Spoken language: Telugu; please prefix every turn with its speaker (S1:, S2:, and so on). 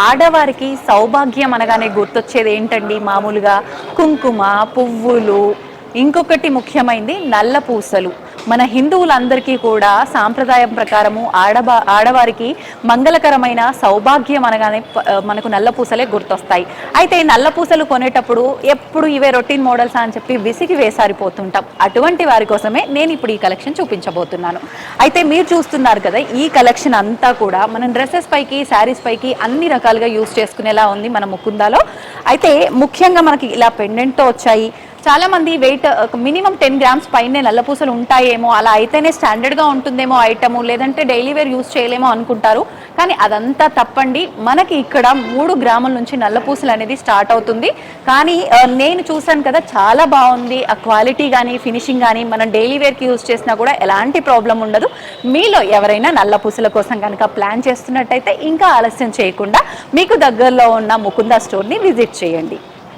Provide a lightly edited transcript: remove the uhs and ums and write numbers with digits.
S1: ఆడవారికి సౌభాగ్యం అనగానే గుర్తొచ్చేది ఏంటండి? మామూలుగా కుంకుమ, పువ్వులు, ఇంకొకటి ముఖ్యమైనది నల్ల పూసలు. మన హిందువులందరికీ కూడా సాంప్రదాయం ప్రకారము ఆడవారికి మంగళకరమైన సౌభాగ్యం అనగానే మనకు నల్ల పూసలే గుర్తొస్తాయి. అయితే నల్ల పూసలు కొనేటప్పుడు ఎప్పుడు ఇవే రొటీన్ మోడల్స్ అని చెప్పి విసిగి వేసారిపోతుంటాం. అటువంటి వారి కోసమే నేను ఇప్పుడు ఈ కలెక్షన్ చూపించబోతున్నాను. అయితే మీరు చూస్తున్నారు కదా, ఈ కలెక్షన్ అంతా కూడా మనం డ్రెస్సెస్ పైకి, శారీస్ పైకి అన్ని రకాలుగా యూజ్ చేసుకునేలా ఉంది మన ముకుందాలో. అయితే ముఖ్యంగా మనకి ఇలా పెండెంట్తో వచ్చాయి. చాలా మంది వెయిట్ మినిమం 10 గ్రామ్స్ పైనే నల్లపూసలు ఉంటాయేమో, అలా అయితేనే స్టాండర్డ్గా ఉంటుందేమో ఐటము, లేదంటే డైలీ వేర్ యూజ్ చేయలేమో అనుకుంటారు. కానీ అదంతా తప్పండి. మనకి ఇక్కడ 3 గ్రాముల నుంచి నల్లపూసలు అనేది స్టార్ట్ అవుతుంది. కానీ నేను చూసాను కదా, చాలా బాగుంది. ఆ క్వాలిటీ కానీ, ఫినిషింగ్ కానీ మనం డైలీ వేర్కి యూజ్ చేసినా కూడా ఎలాంటి ప్రాబ్లం ఉండదు. మీలో ఎవరైనా నల్లపూసల కోసం కనుక ప్లాన్ చేస్తున్నట్టయితే ఇంకా ఆలస్యం చేయకుండా మీకు దగ్గరలో ఉన్న ముకుందా స్టోర్ని విజిట్ చేయండి.